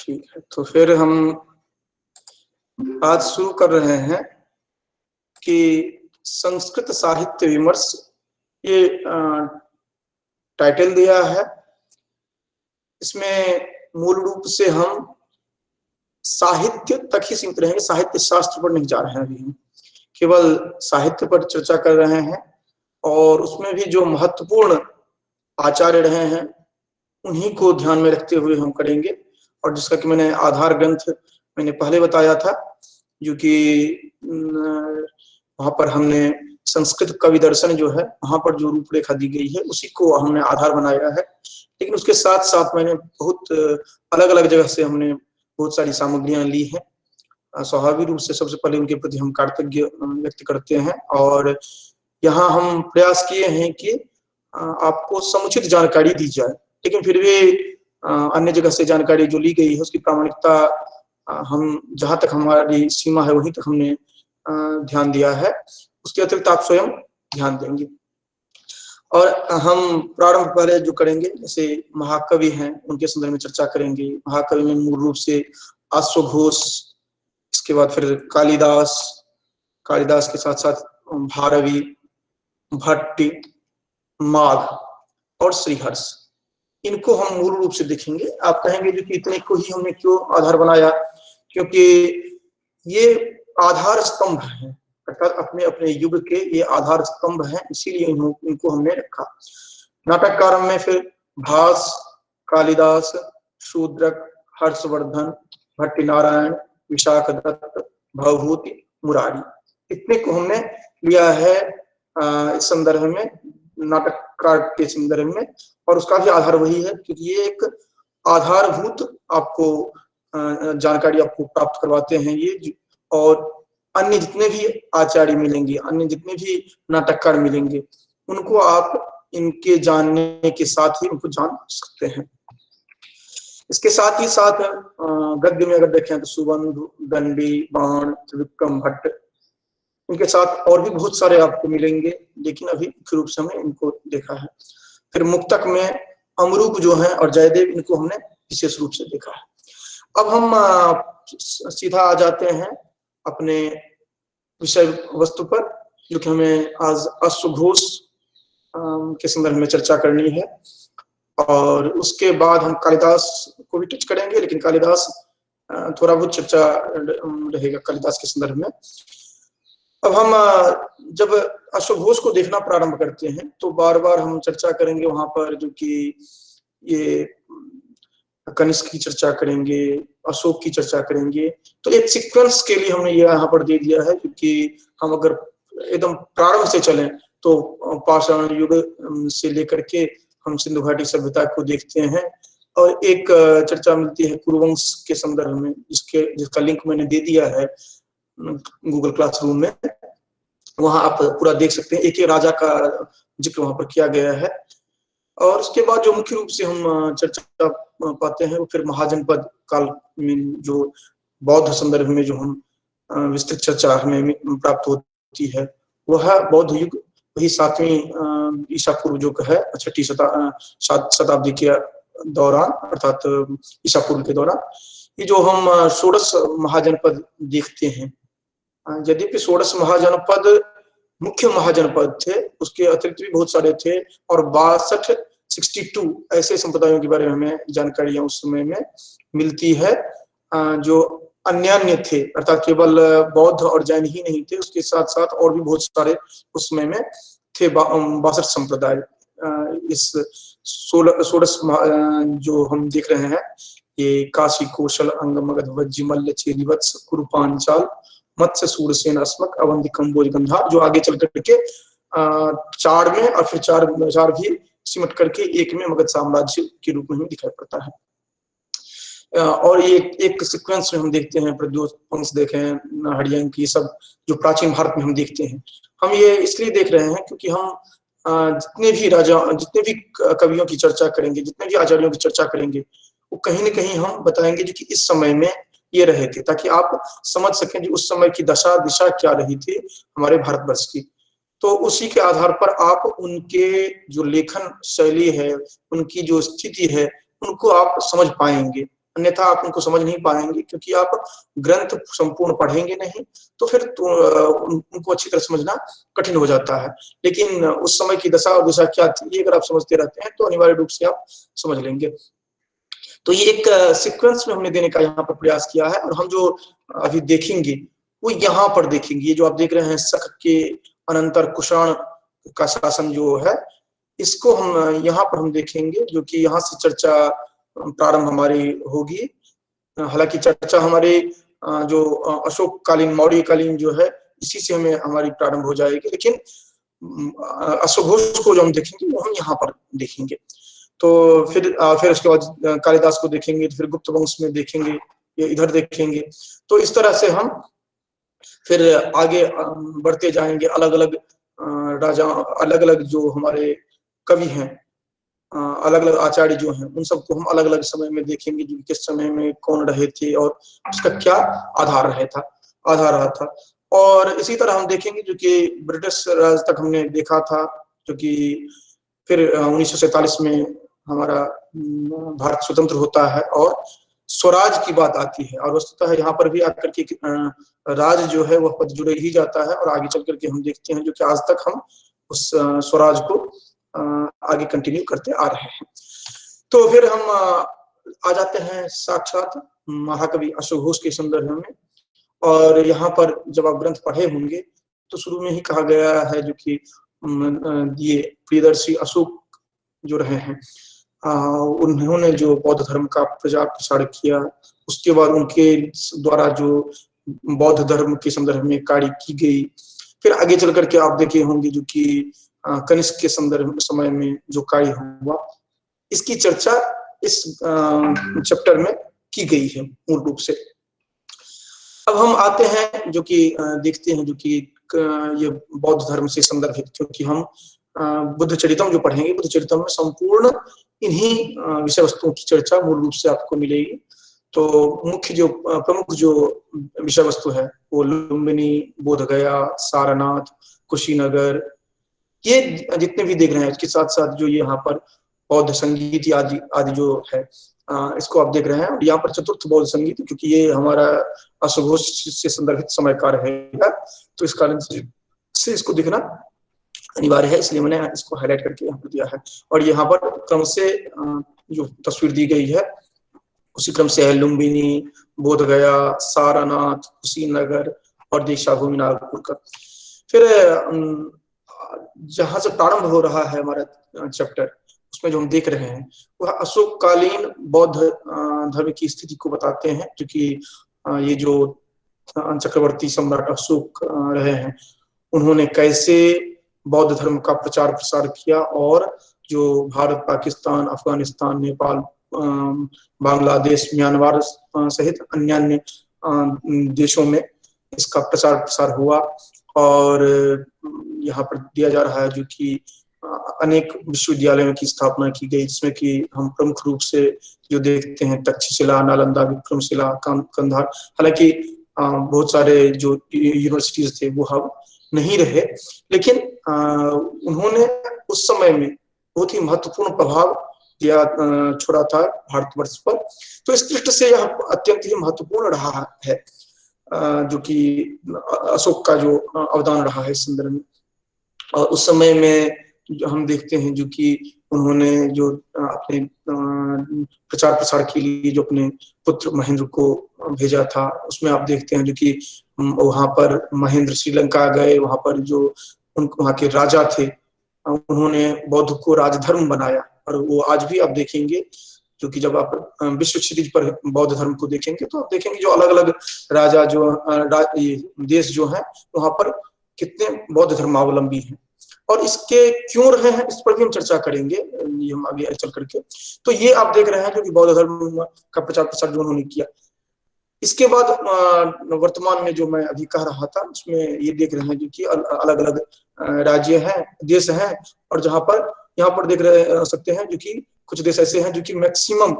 ठीक है, तो फिर हम आज शुरू कर रहे हैं कि संस्कृत साहित्य विमर्श, ये टाइटल दिया है। इसमें मूल रूप से हम साहित्य तक ही सीमित रहेंगे, साहित्य शास्त्र पर नहीं जा रहे हैं। अभी हम केवल साहित्य पर चर्चा कर रहे हैं और उसमें भी जो महत्वपूर्ण आचार्य रहे हैं उन्हीं को ध्यान में रखते हुए हम करेंगे। और जिसका कि मैंने आधार ग्रंथ मैंने पहले बताया था, जो कि वहां पर हमने संस्कृत कवि दर्शन जो है वहां पर जो रूपरेखा दी गई है उसी को हमने आधार बनाया है। लेकिन उसके साथ साथ मैंने बहुत अलग अलग जगह से हमने बहुत सारी सामग्रियां ली हैं। स्वाभाविक रूप से सबसे पहले उनके प्रति हम कृतज्ञ व्यक्त करते हैं और यहाँ हम प्रयास किए हैं कि आपको समुचित जानकारी दी जाए, लेकिन फिर भी अन्य जगह से जानकारी जो ली गई है उसकी प्रामाणिकता हम जहां तक हमारी सीमा है वहीं तक हमने ध्यान दिया है। उसके अतिरिक्त आप स्वयं ध्यान देंगे। और हम प्रारंभ पहले जो करेंगे, जैसे महाकवि हैं उनके संदर्भ में चर्चा करेंगे। महाकवि में मूल रूप से अश्वघोष, इसके बाद फिर कालिदास, कालिदास के साथ साथ भारवी, भट्ट, माघ और श्रीहर्ष, इनको हम मूल रूप से देखेंगे। आप कहेंगे जो कि इतने को ही हमने क्यों आधार बनाया, क्योंकि ये आधार स्तंभ हैं, अर्थात अपने अपने युग के ये आधार स्तंभ हैं, इसीलिए इनको हमने रखा। नाटककार में फिर भास, कालिदास, शूद्रक, हर्षवर्धन, भट्टनारायण, विशाखदत्त, भवभूति, मुरारी, इतने को हमने लिया है इस संदर्भ में, नाटककार के संदर्भ में। और उसका भी आधार वही है, क्योंकि ये एक आधारभूत आपको जानकारी आपको प्राप्त करवाते हैं ये। और अन्य जितने भी आचार्य मिलेंगे, अन्य जितने भी नाटककार मिलेंगे, उनको आप इनके जानने के साथ ही उनको जान सकते हैं। इसके साथ ही साथ गद्य में अगर देखें तो सुबंधु, दंडी, बाण, त्रिविक्रम भट्ट, इनके साथ और भी बहुत सारे आपको मिलेंगे, लेकिन अभी मुख्य रूप से हमने इनको देखा है। फिर मुक्तक में अमरूप जो है और जयदेव, इनको हमने विशेष रूप से देखा है। अब हम सीधा आ जाते हैं अपने विषय वस्तु पर, जो कि हमें आज अश्वघोष के संदर्भ में चर्चा करनी है। और उसके बाद हम कालिदास को भी टच करेंगे, लेकिन कालिदास थोड़ा बहुत चर्चा रहेगा कालिदास के संदर्भ में। अब हम जब अश्वघोष को देखना प्रारंभ करते हैं तो बार बार हम चर्चा करेंगे वहां पर, जो कि ये कनिष्क की चर्चा करेंगे, अशोक की चर्चा करेंगे। तो एक सीक्वेंस के लिए हमने ये यहाँ पर दे दिया है, क्योंकि हम अगर एकदम प्रारंभ से चलें तो पाषाण युग से लेकर के हम सिंधु घाटी सभ्यता को देखते हैं। और एक चर्चा मिलती है कुरुवंश के संदर्भ में, जिसका लिंक मैंने दे दिया है गूगल क्लासरूम में, वहां आप पूरा देख सकते हैं। एक एक राजा का जिक्र वहां पर किया गया है। और उसके बाद जो मुख्य रूप से हम चर्चा पाते हैं वो फिर महाजनपद काल में, जो बौद्ध संदर्भ में जो हम विस्तृत चर्चा हमें प्राप्त होती है, वह बौद्ध युग, वही 7वीं ईसा पूर्व जो है 6ठी शताब्दी के दौरान, अर्थात ईसा पूर्व के दौरान, ये जो हम षोडश महाजनपद देखते हैं। यद्यपि षोडश महाजनपद मुख्य महाजनपद थे, उसके अतिरिक्त भी बहुत सारे थे, और 62 ऐसे संप्रदायों के बारे में हमें जानकारियां उस समय में मिलती है जो अन्य थे, अर्थात केवल बौद्ध और जैन ही नहीं थे, उसके साथ साथ और भी बहुत सारे उस समय में थे 62 संप्रदाय। इस षोडश जो हम देख रहे हैं, ये काशी, कौशल, अंग, मगध, वज्जी, मल्ल, चेरी, वत्स, कुरु, पांचाल, मत्स्य, सूरसेन, अस्मक, अवंती, कंबोज, गंधार, जो आगे चल करके 4 में और फिर 4 भी सिमट करके एक में मगध साम्राज्य के रूप में दिखाई पड़ता है। और ये एक सीक्वेंस में हम देखते हैं, प्रद्योत पंक्स देखें, हरियंक, ये सब जो प्राचीन भारत में हम देखते हैं। हम ये इसलिए देख रहे हैं क्योंकि हम जितने भी राजा, जितने भी कवियों की चर्चा करेंगे, जितने भी आचार्यों की चर्चा करेंगे, वो कहीं न कहीं हम बताएंगे जो कि इस समय में ये रहे थे, ताकि आप समझ सकें कि उस समय की दशा दिशा क्या रही थी हमारे भारतवर्ष की। तो उसी के आधार पर आप उनके जो लेखन शैली है, उनकी जो स्थिति है, उनको आप समझ पाएंगे। अन्यथा आप उनको समझ नहीं पाएंगे, क्योंकि आप ग्रंथ संपूर्ण पढ़ेंगे नहीं तो फिर उनको अच्छी तरह समझना कठिन हो जाता है। लेकिन उस समय की दशा और दिशा क्या थी, ये अगर आप समझते रहते हैं तो अनिवार्य रूप से आप समझ लेंगे। तो ये एक सीक्वेंस में हमने देने का यहाँ पर प्रयास किया है, और हम जो अभी देखेंगे वो यहाँ पर देखेंगे। ये जो आप देख रहे हैं शक के अनंतर कुषाण का शासन जो है, इसको हम यहाँ पर हम देखेंगे, जो कि यहाँ से चर्चा प्रारंभ हमारी होगी। हालांकि चर्चा हमारे जो अशोक कालीन मौर्य कालीन जो है, इसी से हमें हमारी प्रारंभ हो जाएगी, लेकिन अश्वघोष को जो हम देखेंगे वो हम यहाँ पर देखेंगे। तो फिर उसके बाद कालिदास को देखेंगे, तो फिर गुप्त वंश में देखेंगे, ये इधर देखेंगे। तो इस तरह से हम फिर आगे बढ़ते जाएंगे। अलग अलग राजा, अलग अलग जो हमारे कवि हैं, अलग अलग आचार्य जो हैं, उन सबको हम अलग अलग समय में देखेंगे, जो किस समय में कौन रहे थे और उसका क्या आधार रहा था। और इसी तरह हम देखेंगे जो कि ब्रिटिश राज तक हमने देखा था, जो कि फिर 1947 में हमारा भारत स्वतंत्र होता है और स्वराज की बात आती है, और वस्तुतः यहाँ पर भी आकर के राज जो है वह पद जुड़े ही जाता है, और आगे चल करके हम देखते हैं जो कि आज तक हम उस स्वराज को आगे कंटिन्यू करते आ रहे हैं। तो फिर हम आ जाते हैं साक्षात महाकवि अश्वघोष के संदर्भ में। और यहाँ पर जब आप ग्रंथ पढ़े होंगे तो शुरू में ही कहा गया है जो कि ये प्रियदर्शी अशोक जो रहे हैं, उन्होंने जो बौद्ध धर्म का प्रचार प्रसार किया, उसके बाद उनके द्वारा जो बौद्ध धर्म के संदर्भ में कार्य की गई। फिर आगे चल करके आप देखे होंगे जो कि कनिष्क के संदर्भ समय में जो कार्य हुआ, इसकी चर्चा इस चैप्टर में की गई है मूल रूप से। अब हम आते हैं जो कि देखते हैं जो कि ये बौद्ध धर्म से संदर्भित, क्योंकि हम बुद्ध चरितम जो पढ़ेंगे, बुद्ध चरितम में संपूर्ण इन्हीं विषय वस्तुओं की चर्चा मूल रूप से आपको मिलेगी। तो मुख्य जो प्रमुख जो विषय वस्तु है वो लुम्बिनी, बोधगया, सारनाथ, कुशीनगर, ये जितने भी देख रहे हैं, इसके साथ साथ जो ये यहाँ पर बौद्ध संगीत आदि आदि जो है, इसको आप देख रहे हैं। और यहाँ पर चतुर्थ बौद्ध संगीत, क्योंकि ये हमारा अश्वघोष से संदर्भित समय का रहेगा, तो इस कारण से इसको देखना अनिवार्य है, इसलिए मैंने इसको हाईलाइट करके यहाँ पर दिया है। और यहाँ पर क्रम से जो तस्वीर दी गई है उसी क्रम से है लुम्बिनी, बोधगया, सारनाथ, कुशीनगर और दीक्षाभूमि नागपुर का। फिर जहां से प्रारंभ हो रहा है हमारा चैप्टर, उसमें जो हम देख रहे हैं वह अशोक कालीन बौद्ध धर्म की स्थिति को बताते हैं, क्योंकि ये जो चक्रवर्ती सम्राट अशोक रहे हैं, उन्होंने कैसे बौद्ध धर्म का प्रचार प्रसार किया, और जो भारत, पाकिस्तान, अफगानिस्तान, नेपाल, बांग्लादेश, म्यांमार सहित अन्य देशों में इसका प्रचार प्रसार हुआ। और यहाँ पर दिया जा रहा है जो कि अनेक विश्वविद्यालयों की स्थापना की गई, जिसमें कि हम प्रमुख रूप से जो देखते हैं तक्षशिला, नालंदा, विक्रमशिला, कंधार। हालांकि बहुत सारे जो यूनिवर्सिटीज थे वो अब नहीं रहे, लेकिन उन्होंने उस समय में बहुत ही महत्वपूर्ण प्रभाव दिया छोड़ा था भारतवर्ष पर। तो इस दृष्टि से यह अत्यंत ही महत्वपूर्ण रहा है जो कि अशोक का जो अवदान रहा है इस संदर्भ में। और उस समय में जो हम देखते हैं जो कि उन्होंने जो अपने प्रचार प्रसार के लिए जो अपने पुत्र महेंद्र को भेजा था, उसमें आप देखते हैं जो कि वहां पर महेंद्र श्रीलंका गए, वहां पर जो वहां के राजा थे उन्होंने बौद्ध को राजधर्म बनाया। और वो आज भी आप देखेंगे जो कि जब आप विश्व सीरीज पर बौद्ध धर्म को देखेंगे तो आप देखेंगे जो अलग अलग राजा जो देश जो है वहां पर कितने बौद्ध धर्मावलंबी हैं, और इसके क्यों रहे हैं इस पर भी हम चर्चा करेंगे ये हम आगे चल करके। तो ये आप देख रहे हैं जो कि बौद्ध धर्म का प्रचार प्रसार जो उन्होंने किया। इसके बाद वर्तमान में जो मैं अभी कह रहा था उसमें ये देख रहे हैं जो कि अलग अलग राज्य हैं, देश हैं, और जहां पर यहाँ पर देख रहे सकते हैं जो कि कुछ देश ऐसे हैं जो कि मैक्सिमम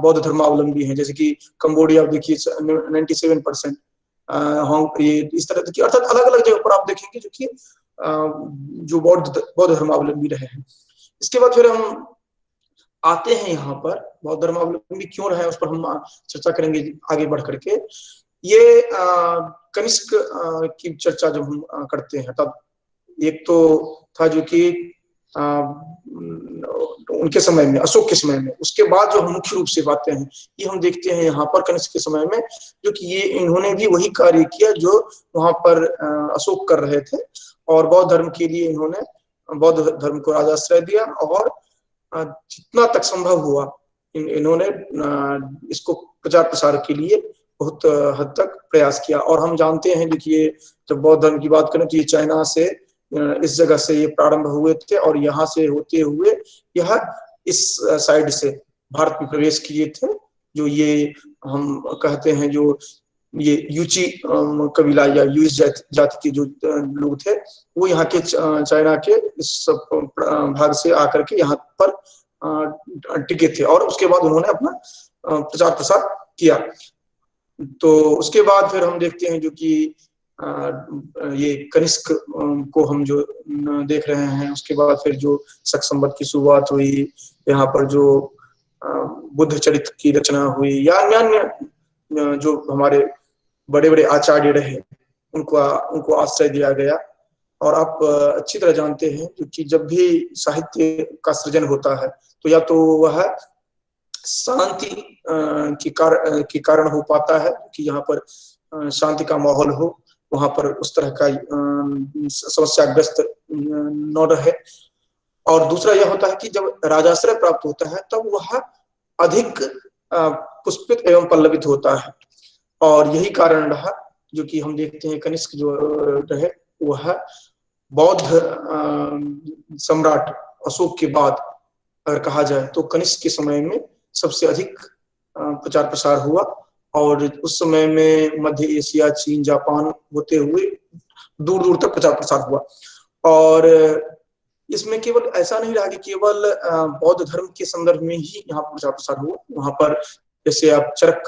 बौद्ध धर्मावलंबी हैं, जैसे कि कंबोडिया देखिए 97%, ये इस तरह की, अर्थात अलग अलग जगह पर आप देखेंगे जो कि जो बौद्ध धर्मावलंबी रहे हैं। इसके बाद फिर हम आते हैं यहाँ पर, बौद्ध धर्मावलंबी क्यों रहे उस पर हम चर्चा करेंगे आगे बढ़ करके। ये कनिष्क की चर्चा जब हम करते हैं तब एक तो था जो कि उनके समय में, अशोक के समय में, उसके बाद जो हम मुख्य रूप से बातें हैं ये हम देखते हैं यहाँ पर कनिष्क के समय में, जो कि ये इन्होंने भी वही कार्य किया जो वहां पर अशोक कर रहे थे, और बौद्ध धर्म के लिए इन्होंने बौद्ध धर्म को राजाश्रय दिया, और जितना तक संभव हुआ इन्होंने इसको प्रचार प्रसार के लिए बहुत हद तक प्रयास किया। और हम जानते हैं देखिए, जब बौद्ध धर्म की बात करें तो ये चाइना से, इस जगह से ये प्रारंभ हुए थे, और यहाँ से होते हुए यह इस साइड से भारत में प्रवेश किए थे। जो ये हम कहते हैं, जो ये यूची कबीला या यूज जाति के जो लोग थे, वो यहाँ के चाइना के इस भाग से आकर के यहाँ पर टिके थे, और उसके बाद उन्होंने अपना प्रचार प्रसार किया। तो उसके बाद फिर हम देखते हैं जो कि ये कनिष्क को हम जो देख रहे हैं, उसके बाद फिर जो शक संवत की शुरुआत हुई, यहाँ पर जो बुद्ध चरित्र की रचना हुई, या अन्य जो हमारे बड़े बड़े आचार्य रहे उनको आश्रय दिया गया। और आप अच्छी तरह जानते हैं क्योंकि जब भी साहित्य का सृजन होता है तो या तो वह शांति के कारण हो पाता है कि यहाँ पर शांति का माहौल हो, वहां पर उस तरह का समस्याग्रस्त न रहे, और दूसरा यह होता है कि जब राजाश्रय प्राप्त होता है तब वह अधिक पुष्पित एवं पल्लवित होता है। और यही कारण रहा जो कि हम देखते हैं कनिष्क जो रहे वह बौद्ध सम्राट अशोक के बाद अगर कहा जाए तो कनिष्क के समय में सबसे अधिक प्रचार प्रसार हुआ। और उस समय में मध्य एशिया, चीन, जापान होते हुए दूर दूर तक प्रचार प्रसार हुआ। और इसमें केवल ऐसा नहीं रहा कि केवल बौद्ध धर्म के संदर्भ में ही यहाँ पर प्रचार प्रसार हुआ, वहां पर जैसे आप चरक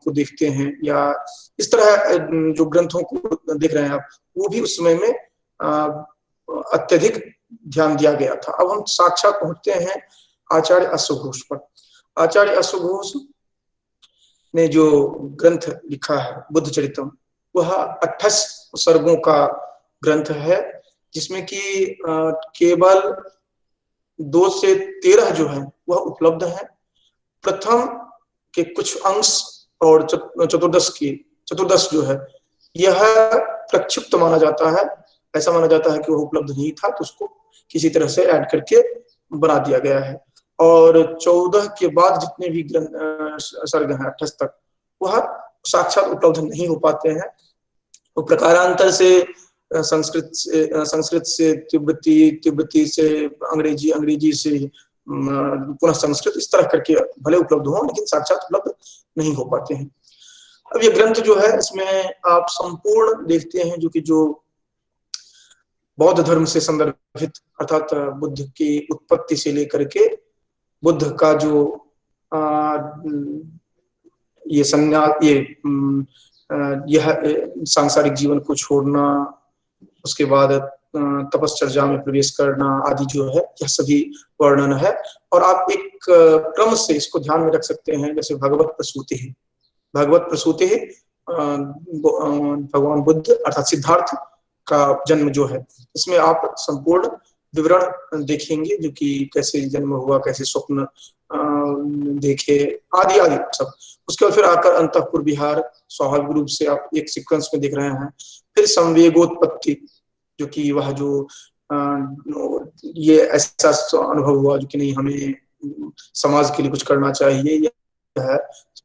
को देखते हैं या इस तरह जो ग्रंथों को देख रहे हैं आप, वो भी उस समय में अत्यधिक ध्यान दिया गया था। अब हम साक्षात पहुंचते हैं आचार्य अश्वघोष पर। आचार्य अश्वघोष ने जो ग्रंथ लिखा है बुद्ध चरितम, वह 28 सर्गों का ग्रंथ है, जिसमें कि केवल 2 से 13 जो है वह उपलब्ध है। प्रथम के कुछ अंश और चतुर्दश जो है यह प्रक्षिप्त माना जाता है, ऐसा माना जाता है कि वह उपलब्ध नहीं था, तो उसको किसी तरह से ऐड करके बना दिया गया है। और 14 के बाद जितने भी सर्ग हैं 28 तक, वह साक्षात उपलब्ध नहीं हो पाते हैं। वो प्रकारांतर से संस्कृत से तिब्बती, तिब्बती से अंग्रेजी, अंग्रेजी से पुनः संस्कृत, इस तरह करके भले उपलब्ध हो लेकिन साक्षात उपलब्ध नहीं हो पाते हैं। अब ये ग्रंथ जो है इसमें आप संपूर्ण देखते हैं जो कि जो बौद्ध धर्म से संदर्भित, अर्थात बुद्ध की उत्पत्ति से लेकर के बुद्ध का जो ये संन्यास, यह सांसारिक जीवन को छोड़ना, उसके बाद तपश्चर्या में प्रवेश करना आदि जो है, यह सभी वर्णन है। और आप एक क्रम से इसको ध्यान में रख सकते हैं, जैसे भगवत प्रसूति है, भगवत प्रसूति है भगवान बुद्ध अर्थात सिद्धार्थ का जन्म जो है, इसमें आप संपूर्ण विवरण देखेंगे जो कि कैसे जन्म हुआ, कैसे स्वप्न देखे आदि आदि सब। उसके बाद फिर आकर अंतःपुर विहार स्वाभाविक रूप से आप एक सीक्वेंस में देख रहे हैं। फिर संवेगोत्पत्ति जो कि वह जो ये ऐसा अनुभव हुआ जो कि नहीं, हमें समाज के लिए कुछ करना चाहिए, यह है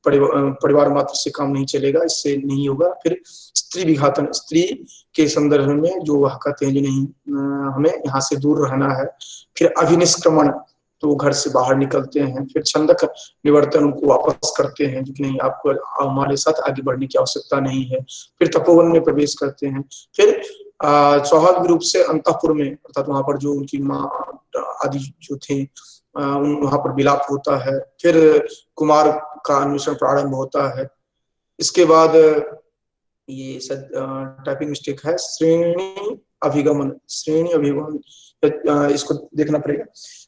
परिवार मात्र से काम नहीं चलेगा, इससे नहीं होगा। फिर स्त्री विघातन, स्त्री के संदर्भ में जो वह कहते हैं जो नहीं, हमें यहाँ से दूर रहना है। फिर अभिनिष्क्रमण, तो घर से बाहर निकलते हैं। फिर छंदक निवर्तन, उनको वापस करते हैं जो कि नहीं, आपको हमारे साथ आगे बढ़ने की आवश्यकता नहीं है। फिर तपोवन में प्रवेश करते हैं। फिर स्वाभाविक रूप से अंतःपुर में, अर्थात वहां पर जो उनकी माँ आदि जो थे वहां पर विलाप होता है। फिर कुमार का अन्वेषण प्रारंभ होता है। इसके बाद ये टाइपिंग मिस्टेक है, श्रेणी अभिगमन, श्रेणी अभिगमन, इसको देखना पड़ेगा।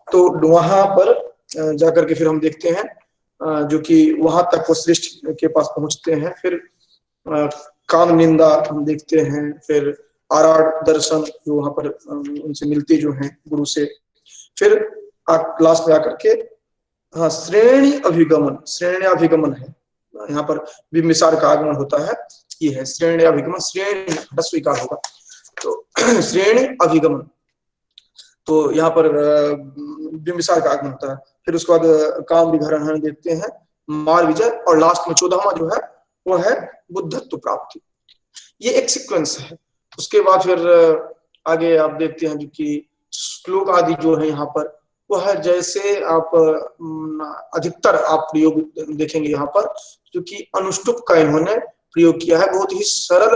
तो वहां पर जाकर के फिर हम देखते हैं जो कि वहां तक वो श्रेष्ठ के पास पहुंचते हैं। फिर काम निंदा हम देखते हैं, फिर आराड़ दर्शन जो वहां पर उनसे मिलते जो हैं गुरु से। फिर लास्ट में आकर के हाँ श्रेणी अभिगमन, श्रेणी अभिगमन है यहाँ पर बिंबिसार का आगमन होता है, ये है श्रेणी अभिगमन, श्रेणी स्वीकार होगा तो श्रेणी अभिगमन, तो यहाँ पर बिंबिसार का आगमन होता है। फिर उसके बाद काम विघरण हम देखते हैं, मार विजय, और लास्ट में 14वां जो है वो है बुद्धत्व प्राप्ति। ये एक सीक्वेंस है। उसके बाद फिर आगे आप देखते हैं जो कि श्लोक आदि जो है यहाँ पर वो है, जैसे आप अधिकतर आप प्रयोग देखेंगे यहाँ पर जो कि अनुष्टुप का इन्होंने प्रयोग किया है, बहुत ही सरल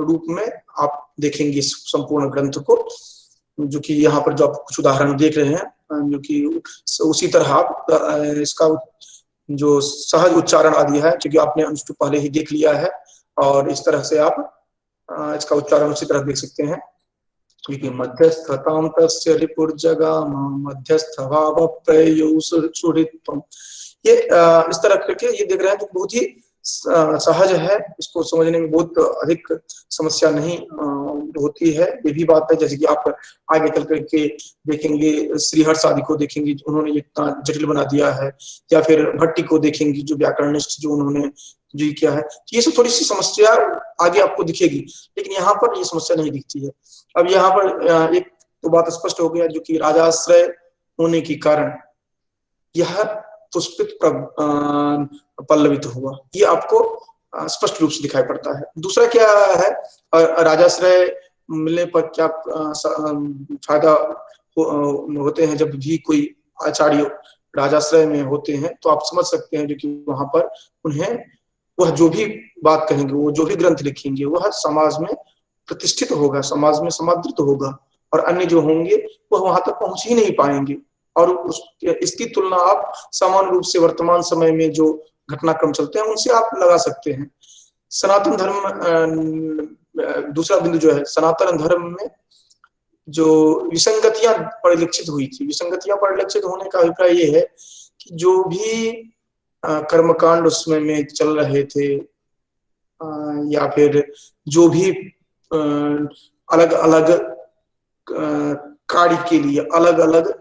रूप में आप देखेंगे इस संपूर्ण ग्रंथ को, जो कि यहाँ पर जो आप कुछ उदाहरण देख रहे हैं जो कि उसी तरह आप इसका जो सहज उच्चारण आदि है, क्योंकि आपने अनुष्टुप पहले ही देख लिया है, और इस तरह से आप इसका उच्चारण उसी तरह देख सकते हैं। क्योंकि मध्यस्थतां तस्य रिपुर्जगाम मध्यस्थ भाव प्रयो सुहृत्वम्, ये इस तरह करके ये देख रहे हैं जो बहुत ही सहज है, इसको समझने में बहुत अधिक समस्या नहीं होती है। ये भी बात है जैसे कि आप आगे चल करके देखेंगे श्रीहर्ष आदि को देखेंगे, उन्होंने इतना जटिल बना दिया है, या फिर भट्टी को देखेंगे जो व्याकरणिस्ट जो उन्होंने जो किया है, ये सब थोड़ी सी समस्या आगे आपको दिखेगी, लेकिन यहाँ पर ये समस्या नहीं दिखती है। अब यहाँ पर एक तो बात स्पष्ट हो गया जो कि राजाश्रय होने के कारण यह पुष्पित पल्लवित हुआ, ये आपको स्पष्ट रूप से दिखाई पड़ता है। दूसरा क्या है, राजाश्रय मिलने पर क्या फायदा होते हैं, जब भी कोई आचार्य राजाश्रय में होते हैं तो आप समझ सकते हैं जो कि वहां पर उन्हें वह जो भी बात कहेंगे, वो जो भी ग्रंथ लिखेंगे वह समाज में प्रतिष्ठित होगा, समाज में समादृत होगा, और अन्य जो होंगे वह वहां तक पहुंच ही नहीं पाएंगे। और इसकी तुलना आप सामान्य रूप से वर्तमान समय में जो घटनाक्रम चलते हैं उनसे आप लगा सकते हैं। सनातन धर्म दूसरा बिंदु जो है, सनातन धर्म में जो विसंगतियां परिलक्षित हुई थी, विसंगतियां परिलक्षित होने का अभिप्राय ये है कि जो भी कर्मकांड उसमें में चल रहे थे, या फिर जो भी अलग अलग कार्य के लिए अलग अलग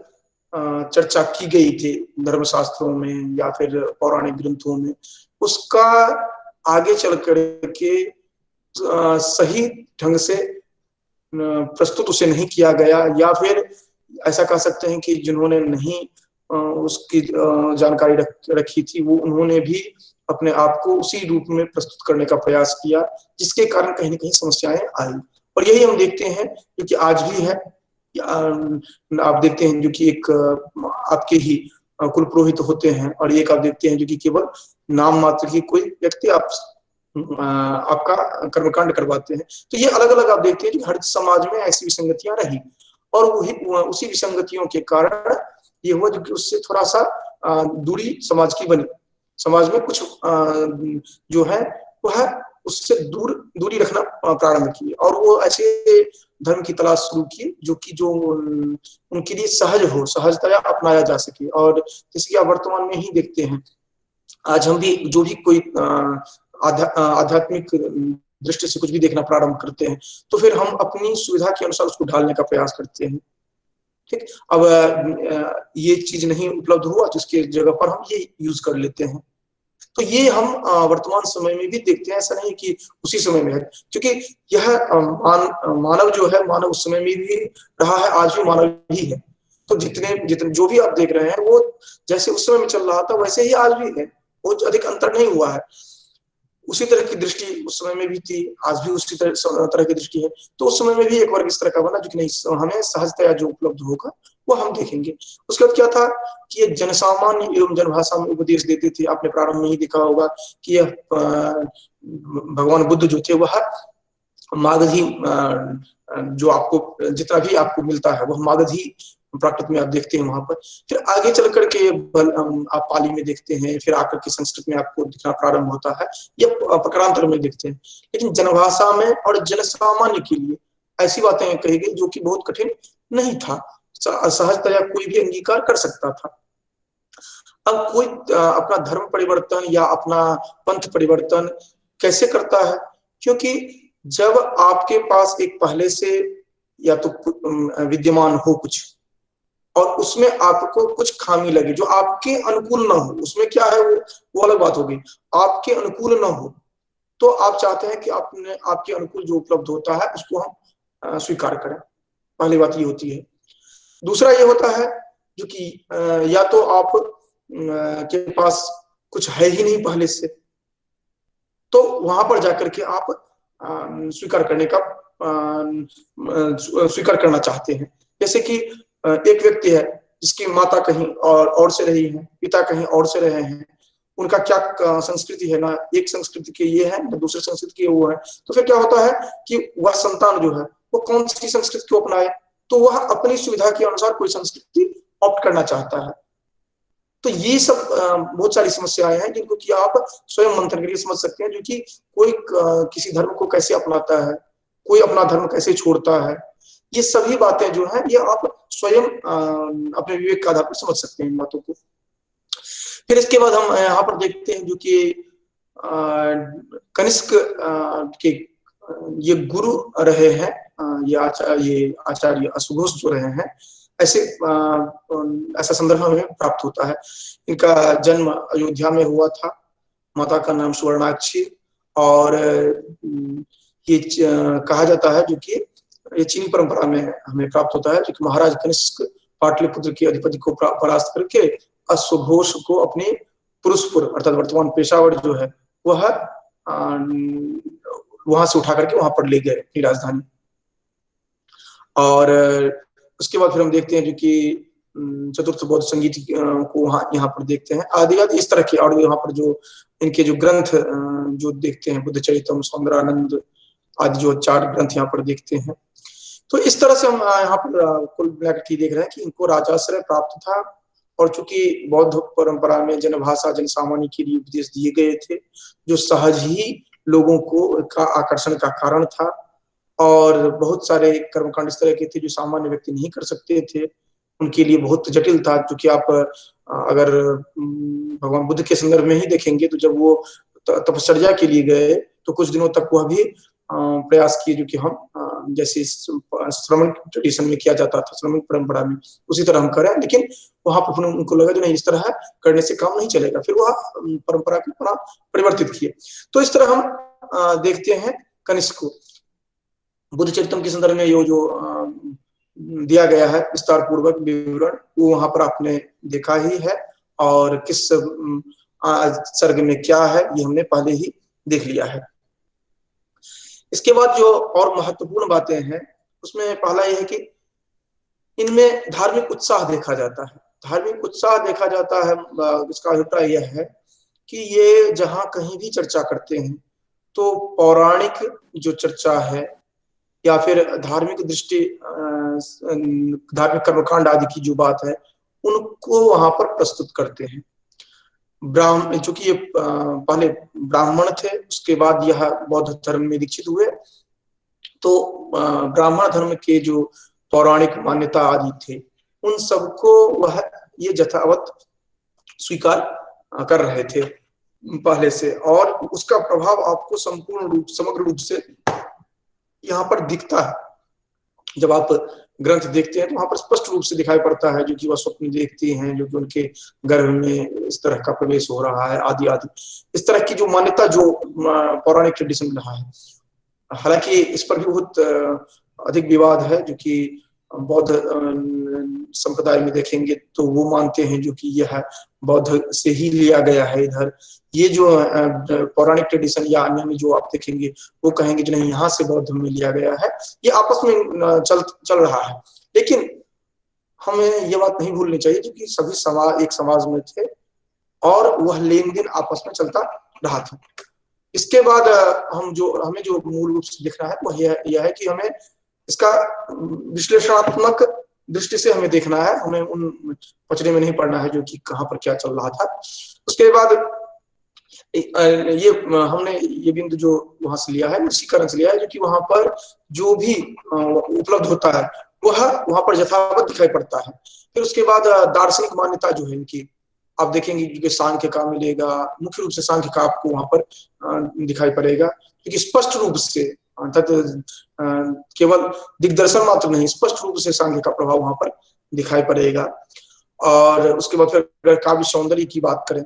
चर्चा की गई थी धर्मशास्त्रों में या फिर पौराणिक ग्रंथों में, उसका आगे चल करके सही ढंग से प्रस्तुत उसे नहीं किया गया, या फिर ऐसा कह सकते हैं कि जिन्होंने नहीं उसकी जानकारी रखी थी वो उन्होंने भी अपने आप को उसी रूप में प्रस्तुत करने का प्रयास किया, जिसके कारण कहीं ना कहीं समस्याएं आई। और यही हम देखते हैं क्योंकि आज भी है, आप देखते हैं जो कि एक आपके ही कुल पुरोहित होते हैं, और एक आप देखते हैं जो कि केवल नाम मात्र की कोई व्यक्ति आपका कर्मकांड करवाते हैं। तो ये अलग अलग आप देखते हैं कि हर समाज में ऐसी विसंगतियां रही, और वही उसी विसंगतियों के कारण ये हुआ जो कि उससे थोड़ा सा दूरी समाज की बनी, समाज में कुछ जो है वह उससे दूरी रखना प्रारंभ किए, और वो ऐसे धर्म की तलाश शुरू की जो कि जो उनके लिए सहज हो, सहजतया अपनाया जा सके। और जैसे कि आप वर्तमान में ही देखते हैं, आज हम भी जो भी कोई आध्यात्मिक दृष्टि से कुछ भी देखना प्रारंभ करते हैं तो फिर हम अपनी सुविधा के अनुसार उसको ढालने का प्रयास करते हैं। ठीक, अब ये चीज नहीं उपलब्ध हुआ तो उसके जगह पर हम ये यूज कर लेते हैं। तो ये हम वर्तमान समय में भी देखते हैं, ऐसा नहीं कि उसी समय में है, क्योंकि यह मानव जो है, मानव उस समय में भी रहा है, आज भी मानव ही है। तो जितने जो भी आप देख रहे हैं वो जैसे उस समय में चल रहा था वैसे ही आज भी है, वो अधिक अंतर नहीं हुआ है। उसी तरह की दृष्टि उस समय में भी थी, आज भी उसी तरह की दृष्टि है। तो उस समय में भी एक वर्ग इस तरह का बना जो कि नहीं, हमें सहजतया जो उपलब्ध होगा वो हम देखेंगे। उसके बाद क्या था कि ये जनसामान्य एवं जनभाषा में उपदेश देते थे। आपने प्रारंभ में ही देखा होगा कि यह भगवान बुद्ध जो थे वह मागधी, जो आपको जितना भी आपको मिलता है वह मागधी प्राकृत में आप देखते हैं वहां पर। फिर आगे चल करके आप पाली में देखते हैं, फिर आकर के संस्कृत में आपको दिखना प्रारंभ होता है, ये प्रकारांतर में देखते हैं। लेकिन जनभाषा में और जनसामान्य के लिए ऐसी बातें कही गई जो कि बहुत कठिन नहीं था, सहजतया कोई भी अंगीकार कर सकता था। अब कोई अपना धर्म परिवर्तन या अपना पंथ परिवर्तन कैसे करता है? क्योंकि जब आपके पास एक पहले से या तो विद्यमान हो कुछ, और उसमें आपको कुछ खामी लगे जो आपके अनुकूल ना हो, उसमें क्या है वो अलग बात होगी, आपके अनुकूल ना हो, तो आप चाहते हैं कि आपने आपके अनुकूल जो उपलब्ध होता है उसको हम स्वीकार करें। पहली बात ये होती है। दूसरा ये होता है जो कि या तो आप के पास कुछ है ही नहीं पहले से, तो वहां पर जाकर के आप स्वीकार करने का स्वीकार करना चाहते हैं। जैसे कि एक व्यक्ति है जिसकी माता कहीं और से रही है, पिता कहीं और से रहे हैं, उनका क्या संस्कृति है, ना एक संस्कृति के ये है ना दूसरे संस्कृति के वो है, तो फिर क्या होता है कि वह संतान जो है वो कौन सी संस्कृति को अपनाए, तो वह अपनी सुविधा के अनुसार कोई संस्कृति ऑप्ट करना चाहता है। तो ये सब बहुत सारी समस्याएं हैं जिनको कि आप स्वयं मंथन करके समझ सकते हैं, जो कि कोई किसी धर्म को कैसे अपनाता है, कोई अपना धर्म कैसे छोड़ता है, ये सभी बातें जो है ये आप स्वयं अपने विवेक के आधार पर समझ सकते हैं इन बातों को। फिर इसके बाद हम यहाँ पर देखते हैं जो कि कनिष्क के ये गुरु रहे हैं, ये आचार्य अशुघोष जो रहे हैं, ऐसे ऐसा संदर्भ हमें प्राप्त होता है। इनका जन्म अयोध्या में हुआ था, माता का नाम सुवर्णाक्षी, और ये कहा जाता है जो कि ये चीनी परंपरा में हमें प्राप्त होता है, जो कि महाराज कनिष्क पाटलिपुत्र के अधिपति को परास्त करके अश्वघोष को अपने पुरुषपुर अर्थात वर्तमान पेशावर जो है वह वहां से उठा करके वहां पर ले गए अपनी राजधानी। और उसके बाद फिर हम देखते हैं जो कि चतुर्थ बौद्ध संगीत को वहां यहाँ पर देखते हैं आदि आदि इस तरह के, और यहाँ पर जो इनके जो ग्रंथ जो देखते हैं, बुद्ध चरितम, सौंदरानंद आदि जो 4 ग्रंथ यहाँ पर देखते हैं। तो इस तरह से हम यहाँ पर कुल मिलाकर देख रहे हैं कि इनको राजाश्रय प्राप्त था, और चूंकि बौद्ध परंपरा में जनभाषा जन सामान्य के लिए उपदेश दिए गए थे जो सहज ही लोगों को का आकर्षण का कारण था, और बहुत सारे कर्मकांड इस तरह के थे जो सामान्य व्यक्ति नहीं कर सकते थे, उनके लिए बहुत जटिल था। क्योंकि आप अगर भगवान बुद्ध के संदर्भ में ही देखेंगे तो जब वो तपश्चर्या के लिए गए तो कुछ दिनों तक वह भी प्रयास किए जो कि हम जैसे श्रमण ट्रेडिशन में किया जाता था, श्रमण परंपरा में उसी तरह हम करें, लेकिन वहां पर उनको लगा जो नहीं इस तरह करने से काम नहीं चलेगा, फिर वह परंपरा को पुनः परिवर्तित किए। तो इस तरह हम देखते हैं कनिष्क को बुद्ध चरितम के संदर्भ में ये जो दिया गया है विस्तार पूर्वक विवरण, वो वहां पर आपने देखा ही है, और किस सर्ग में क्या है ये हमने पहले ही देख लिया है। इसके बाद जो और महत्वपूर्ण बातें हैं उसमें पहला यह है कि इनमें धार्मिक उत्साह देखा जाता है। धार्मिक उत्साह देखा जाता है, इसका अभिप्राय यह है कि ये जहां कहीं भी चर्चा करते हैं तो पौराणिक जो चर्चा है या फिर धार्मिक दृष्टि धार्मिक कर्मकांड आदि की जो बात है उनको वहां पर प्रस्तुत करते हैं। ब्राह्मण, चूंकि ये पहले ब्राह्मण थे, उसके बाद यह बौद्ध धर्म में दीक्षित हुए, तो ब्राह्मण धर्म के जो पौराणिक मान्यता आदि थे उन सबको वह ये यथावत स्वीकार कर रहे थे पहले से, और उसका प्रभाव आपको समग्र रूप से यहाँ पर दिखता है। जब आप ग्रंथ देखते हैं तो वहां पर स्पष्ट रूप से दिखाई पड़ता है जो कि वह स्वप्न देखती हैं, जो कि उनके गर्भ में इस तरह का प्रवेश हो रहा है आदि आदि, इस तरह की जो मान्यता जो पौराणिक ट्रेडिशन रहा है। हालांकि इस पर भी बहुत अधिक विवाद है, जो कि बौद्ध संप्रदाय में देखेंगे तो वो मानते हैं जो कि यह बौद्ध से ही लिया गया है इधर। ये जो पौराणिक ट्रेडिशन या अन्य में जो आप देखेंगे वो कहेंगे जो नहीं यहाँ से बौद्ध में लिया गया है। ये आपस में चल रहा है, लेकिन हमें ये बात नहीं भूलनी चाहिए क्योंकि सभी समाज एक समाज में थे और वह लेन देन आपस में चलता रहा था। इसके बाद हमें जो मूल रूप से दिख रहा है वह यह है कि हमें इसका विश्लेषणात्मक दृष्टि से हमें देखना है, हमें उन पचड़े में नहीं पड़ना है जो कि कहाँ पर क्या चल रहा था। उसके बाद ये हमने ये बिंदु जो वहां से लिया है उसी कारण से लिया है जो कि वहां पर जो भी उपलब्ध होता है वह वहां पर यथावत दिखाई पड़ता है। फिर उसके बाद दार्शनिक मान्यता जो है इनकी, आप देखेंगे कि सांख्य का मिलेगा, मुख्य रूप से सांख्य का आपको वहां पर दिखाई पड़ेगा, क्योंकि स्पष्ट रूप से अर्थात केवल दिग्दर्शन मात्र नहीं, स्पष्ट रूप से सांख्य का प्रभाव वहां पर दिखाई पड़ेगा। और उसके बाद फिर अगर काव्य सौंदर्य की बात करें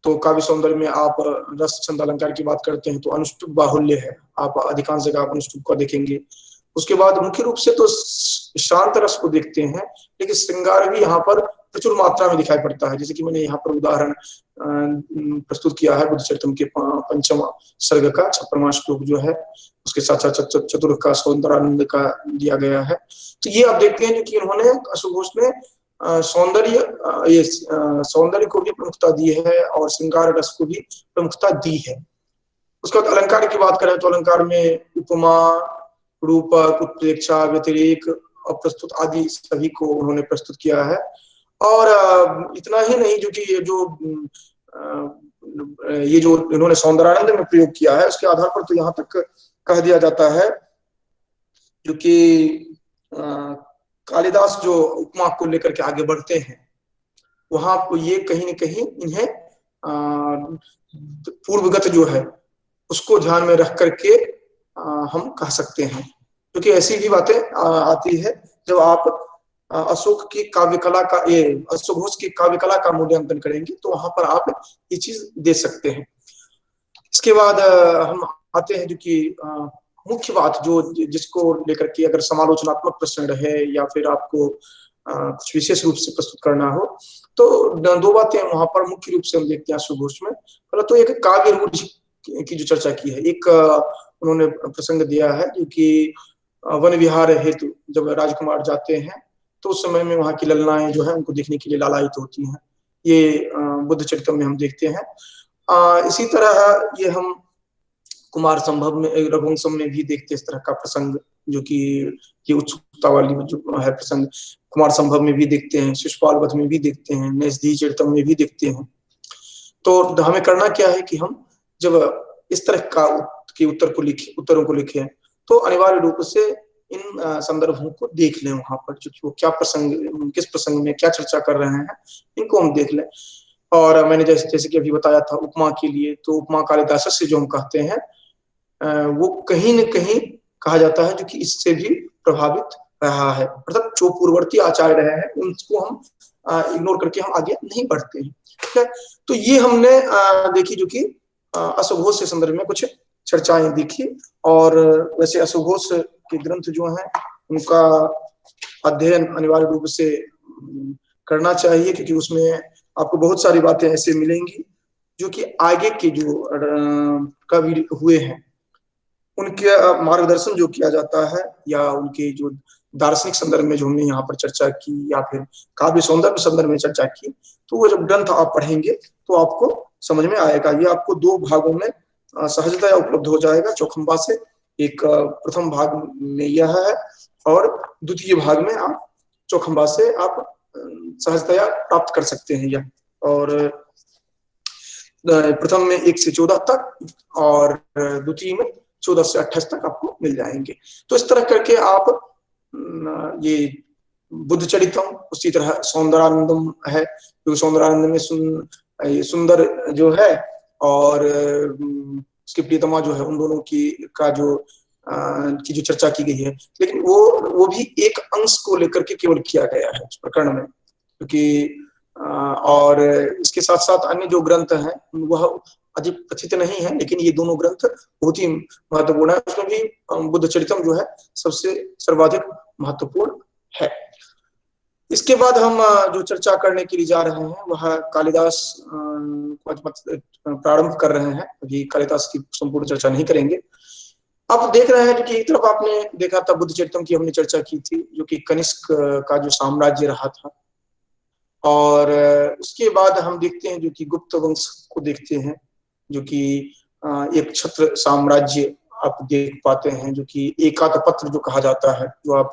तो काव्य सौंदर्य में आप रस छंद अलंकार की बात करते हैं तो अनुष्टुप बाहुल्य है, आप अधिकांश जगह आप अनुष्टुप का देखेंगे। उसके बाद मुख्य रूप से तो शांत रस को देखते हैं, लेकिन श्रृंगार भी यहाँ पर प्रचुर मात्रा में दिखाई पड़ता है। जैसे कि मैंने यहाँ पर उदाहरण प्रस्तुत किया है बुद्धचरितम के पंचम सर्ग का 56वां श्लोक जो है, उसके साथ साथ चतुर्थ का सौंदर्यानंद का दिया गया है। तो ये आप देखते हैं कि उन्होंने अशुघोष में सौंदर्य ये सौंदर्य को भी प्रमुखता दी है और श्रृंगार रस को भी प्रमुखता दी है। उसके बाद अलंकार की बात करें तो अलंकार में उपमा, रूपक, उत्प्रेक्षा, व्यतिरेक, अप्रस्तुत आदि सभी को उन्होंने प्रस्तुत किया है। और इतना ही नहीं, जो कि ये जो इन्होंने सौंदर्यानंद में प्रयोग किया है उसके आधार पर तो यहाँ तक कह दिया जाता है, जो कि कालिदास जो उपमा को लेकर के आगे बढ़ते हैं वहां को ये कहीं न कहीं इन्हें पूर्वगत जो है उसको ध्यान में रख करके हम कह सकते हैं, क्योंकि ऐसी भी बातें आती है जब आप अशोक की काव्य कला का ये अशोघोष की काव्य कला का मूल्यांकन करेंगे तो वहां पर आप ये चीज दे सकते हैं। इसके बाद हम आते हैं जो कि मुख्य बात जो जिसको लेकर के अगर समालोचनात्मक प्रश्न रहे या फिर आपको कुछ विशेष रूप से प्रस्तुत करना हो तो दो बातें वहां पर मुख्य रूप से हम देखते हैं अशोघोष में। पहले तो एक काव्य रूढ़ की जो चर्चा की है, एक उन्होंने प्रसंग दिया है जो कि वन विहार हेतु जब राजकुमार जाते हैं तो उस समय में वहां की ललनाएं जो है उनको देखने के लिए लालायित होती हैं, ये बुद्धचरितम में हम देखते हैं। इसी तरह ये हम कुमार संभव में रघुवंशम में भी देखते हैं इस तरह का प्रसंग, जो कि ये उत्सुकता वाली जो है प्रसंग कुमार संभव में भी देखते हैं, शिशुपाल वध में भी देखते हैं, नैषधीय चरितम में भी देखते हैं। तो हमें करना क्या है कि हम जब इस तरह का उत्तरों को लिखे तो अनिवार्य रूप से इन संदर्भों को देख लें वहां पर, क्योंकि वो क्या प्रसंग किस प्रसंग में क्या चर्चा कर रहे हैं इनको हम देख लें। और मैंने जैसे कि अभी बताया था उपमा के लिए, तो उपमा कालिदास से जो हम कहते हैं वो कहीं न कहीं कहा जाता है जो कि इससे भी प्रभावित रहा है, अर्थात जो पूर्ववर्ती आचार्य रहे हैं उनको हम इग्नोर करके हम आगे नहीं बढ़ते हैं। ठीक है, तो ये हमने देखी जो कि अशोघोष के संदर्भ में कुछ चर्चाएं देखी। और वैसे अशोघोष के ग्रंथ जो हैं उनका अध्ययन अनिवार्य रूप से करना चाहिए, क्योंकि उसमें आपको बहुत सारी बातें ऐसे मिलेंगी जो कि आगे के जो कवि हुए हैं उनके मार्गदर्शन जो किया जाता है या उनके जो दार्शनिक संदर्भ में जो हमने यहाँ पर चर्चा की या फिर काव्य सौंदर्य संदर्भ में चर्चा की, तो वो जब ग्रंथ आप पढ़ेंगे तो आपको समझ में आएगा। ये आपको दो भागों में सहजतया उपलब्ध हो जाएगा चौखंबा से। एक प्रथम भाग में यह है और द्वितीय भाग में आप चौखंबा से आप सहजतया प्राप्त कर सकते हैं यह। और प्रथम में 1 से 14 तक और द्वितीय में 14 से 28 तक आपको मिल जाएंगे। तो इस तरह करके आप ये बुद्धचरितम, उसी तरह सौंदर्यानंदम है, क्योंकि सौंदर्यानंद में ये सुंदर जो है और उसकी प्रियतमा जो है, उन दोनों की जो चर्चा की गई है, लेकिन वो भी एक अंश को लेकर के केवल किया गया है उस प्रकरण में, क्योंकि और इसके साथ साथ अन्य जो ग्रंथ हैं वह अधिक प्रथित नहीं है, लेकिन ये दोनों ग्रंथ बहुत ही महत्वपूर्ण है। उसमें भी बुद्धचरितम जो है सबसे सर्वाधिक महत्वपूर्ण है। इसके बाद हम जो चर्चा करने के लिए जा रहे हैं वह कालिदास प्रारंभ कर रहे हैं। अभी कालिदास की संपूर्ण चर्चा नहीं करेंगे। आप देख रहे हैं कि एक तरफ आपने देखा था बुद्धचरितम की हमने चर्चा की थी, जो कि कनिष्क का जो साम्राज्य रहा था, और उसके बाद हम देखते हैं जो कि गुप्त वंश को देखते हैं, जो कि एक छत्र साम्राज्य आप देख पाते हैं, जो कि एकातपत्र जो कहा जाता है, जो आप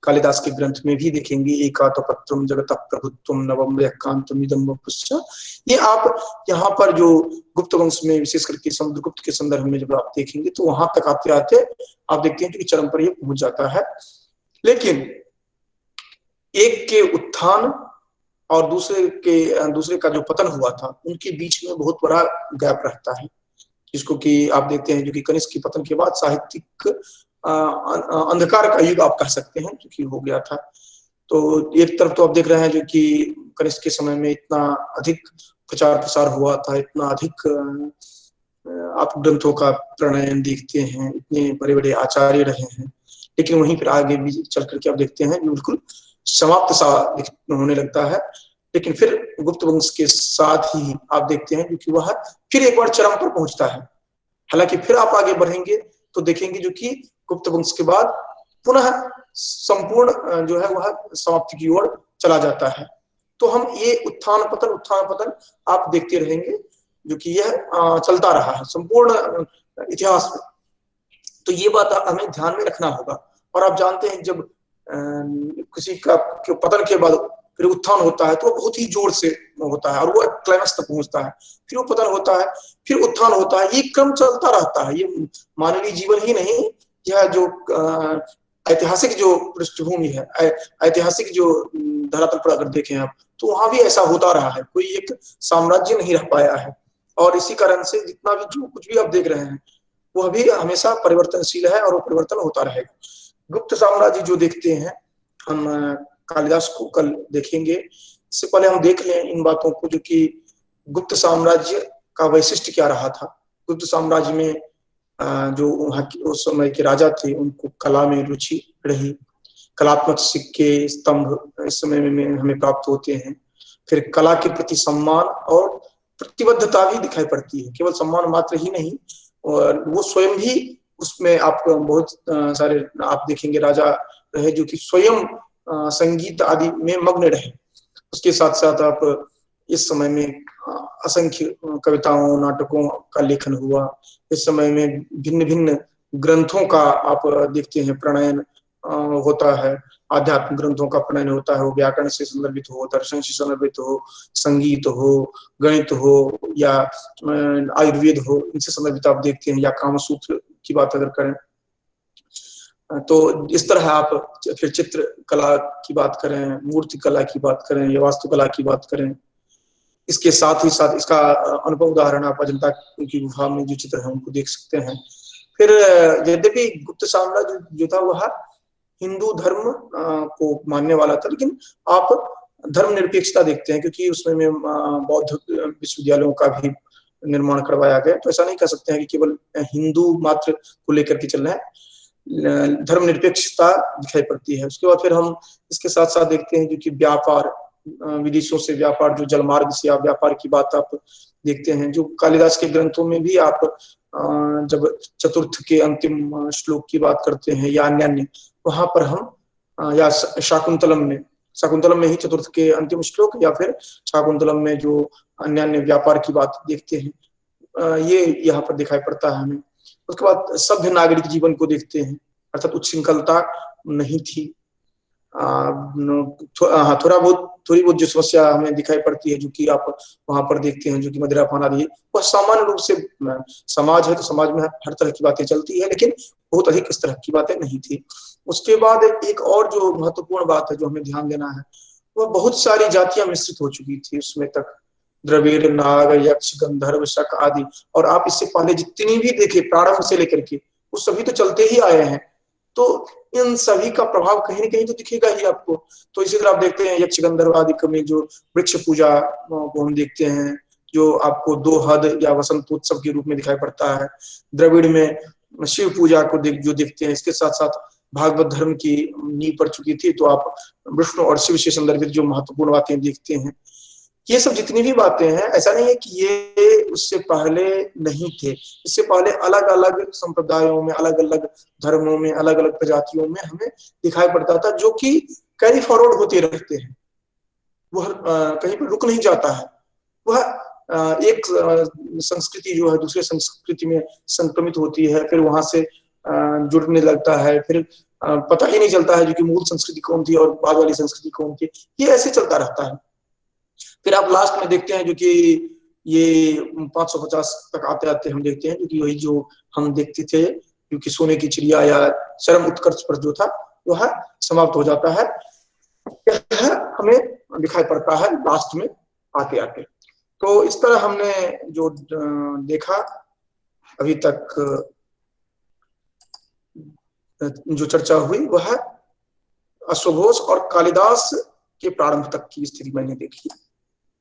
कालिदास के ग्रंथ में भी देखेंगे, एकातपत्रम जगतः प्रभुत्वम नवम व्याख्यान्तम इदं वपुश्च। ये आप यहाँ पर जो गुप्त वंश में विशेष करके समुद्रगुप्त के संदर्भ में जब आप देखेंगे तो वहां तक आते आते आप देखते हैं कि चरम पर ये पहुंच जाता है। लेकिन एक के उत्थान और दूसरे का जो पतन हुआ था, उनके बीच में बहुत बड़ा गैप रहता है, जिसको कि आप देखते हैं जो कि कनिष्क के पतन के बाद साहित्यिक अंधकार का युग आप कह सकते हैं जो कि हो गया था। तो एक तरफ तो आप देख रहे हैं जो कि कनिष्क के समय में इतना अधिक प्रचार प्रसार हुआ था, इतना अधिक आप ग्रंथों का प्रणयन देखते हैं, इतने बड़े बड़े आचार्य रहे हैं, लेकिन वहीं पर आगे भी चल करके आप देखते हैं बिल्कुल समाप्त सा होने लगता है। लेकिन फिर गुप्त वंश के साथ ही आप देखते हैं क्योंकि वह फिर एक बार चरम पर पहुंचता है। हालांकि फिर आप आगे बढ़ेंगे तो देखेंगे जो कि गुप्त वंश के बाद पुनः संपूर्ण जो है वह समाप्ति की ओर चला जाता है। तो हम ये उत्थान पतन आप देखते रहेंगे जो कि यह चलता रहा है संपूर्ण इतिहास में। तो ये बात हमें ध्यान में रखना होगा। और आप जानते हैं जब किसी का पतन के बाद फिर उत्थान होता है तो बहुत ही जोर से होता है और वो क्लाइमेक्स तक पहुंचता है, फिर वो पतन होता है, फिर उत्थान होता है, ये क्रम चलता रहता है। ये मानवीय जीवन ही नहीं, यह जो ऐतिहासिक जो पृष्ठभूमि है, ऐतिहासिक जो धरातल पर अगर देखें आप तो वहां भी ऐसा होता रहा है, कोई एक साम्राज्य नहीं रह पाया है। और इसी कारण से जितना भी जो कुछ भी आप देख रहे हैं वह भी हमेशा परिवर्तनशील है और वो परिवर्तन होता रहेगा। गुप्त साम्राज्य जो देखते हैं हम कालिदास को कल देखेंगे, इससे पहले हम देख लें इन बातों को जो कि गुप्त साम्राज्य का वैशिष्ट्य क्या रहा था। गुप्त साम्राज्य में जो वहाँ उस समय के राजा थे उनको कला में रुचि रही, कलात्मक सिक्के स्तंभ इस समय में हमें प्राप्त होते हैं। फिर कला के प्रति सम्मान और प्रतिबद्धता भी दिखाई पड़ती है, केवल सम्मान मात्र ही नहीं, और वो स्वयं भी उसमें आप बहुत सारे आप देखेंगे राजा रहे जो कि स्वयं संगीत आदि में मग्न रहे। उसके साथ साथ आप इस समय में असंख्य कविताओं नाटकों का लेखन हुआ। इस समय में भिन्न भिन्न ग्रंथों का आप देखते हैं प्रणयन होता है, आध्यात्मिक ग्रंथों का प्रणयन होता है, वो व्याकरण से संदर्भित हो, दर्शन से संदर्भित हो, संगीत हो, गणित हो या आयुर्वेद हो, इनसे संदर्भित आप देखते हैं, या कामसूत्र की बात अगर करें तो इस तरह आप फिर चित्र कला की बात करें, मूर्ति कला की बात करें या वास्तुकला की बात करें, इसके साथ ही साथ इसका अनुभव उदाहरण आप अजंता की गुफा में जो चित्र है उनको देख सकते हैं। फिर यद्यपि गुप्त साम्राज्य जो था वह हिंदू धर्म को मानने वाला था, लेकिन आप धर्मनिरपेक्षता देखते हैं क्योंकि उसमें में बौद्ध विश्वविद्यालयों का भी निर्माण करवाया गया। तो ऐसा नहीं कह सकते हैं कि केवल हिंदू मात्र को लेकर के चल रहे हैं, धर्मनिरपेक्षता दिखाई पड़ती है। उसके बाद फिर हम इसके साथ साथ देखते हैं जो कि व्यापार, विदेशों से व्यापार, जो जलमार्ग से आप व्यापार की बात आप देखते हैं, जो कालिदास के ग्रंथों में भी आप जब चतुर्थ के अंतिम श्लोक की बात करते हैं या अन्य वहां पर हम या शाकुंतलम में ही चतुर्थ के अंतिम श्लोक या फिर शाकुंतलम में जो अन्य व्यापार की बात देखते हैं, ये यहाँ पर दिखाई पड़ता है हमें। उसके बाद सभ्य नागरिक जीवन को देखते हैं, अर्थात उच्छृंखलता नहीं थी, थोड़ी बहुत जो समस्या हमें दिखाई पड़ती है जो कि आप वहां पर देखते हैं जो कि मदिरापान आदि, वह सामान्य रूप से समाज है तो समाज में हर तरह की बातें चलती है, लेकिन बहुत अधिक इस तरह की बातें नहीं थी। उसके बाद एक और जो महत्वपूर्ण बात है जो हमें ध्यान देना है, वह बहुत सारी जातियां मिश्रित हो चुकी थी उसमें तक, द्रविड़, नाग, यक्ष, गंधर्व, शक आदि। और आप इससे पहले जितनी भी देखे प्रारंभ से लेकर के वो सभी तो चलते ही आए हैं, तो इन सभी का प्रभाव कहीं न कहीं तो दिखेगा ही आपको। तो इसी तरह आप देखते हैं यक्ष गंधर्व आदि में जो वृक्ष पूजा को हम देखते हैं, जो आपको दोहद या वसंत उत्सव के रूप में दिखाई पड़ता है। द्रविड़ में शिव पूजा को जो देखते हैं। इसके साथ साथ भागवत धर्म की नींव पड़ चुकी थी, तो आप विष्णु और शिव से संदर्भित जो महत्वपूर्ण बातें देखते हैं। ये सब जितनी भी बातें हैं, ऐसा नहीं है कि ये उससे पहले नहीं थे, इससे पहले अलग अलग संप्रदायों में, अलग अलग धर्मों में, अलग अलग प्रजातियों में हमें दिखाई पड़ता था, जो कि कैरी फॉरवर्ड होते रहते हैं, वह कहीं पर रुक नहीं जाता है। वह एक संस्कृति जो है दूसरे संस्कृति में संक्रमित होती है, फिर वहां से जुड़ने लगता है, फिर पता ही नहीं चलता है जो कि मूल संस्कृति कौन थी और बाद वाली संस्कृति कौन थी। ये ऐसे चलता रहता है। फिर आप लास्ट में देखते हैं जो कि ये 550 तक आते आते हम देखते हैं जो कि वही जो हम देखते थे क्योंकि सोने की चिड़िया या चरम उत्कर्ष पर जो था वह समाप्त हो जाता है। यह हमें दिखाई पड़ता है लास्ट में आते आते। तो इस तरह हमने जो देखा अभी तक, जो चर्चा हुई वह अश्वघोष और कालिदास के प्रारंभ तक की स्थिति मैंने देखी।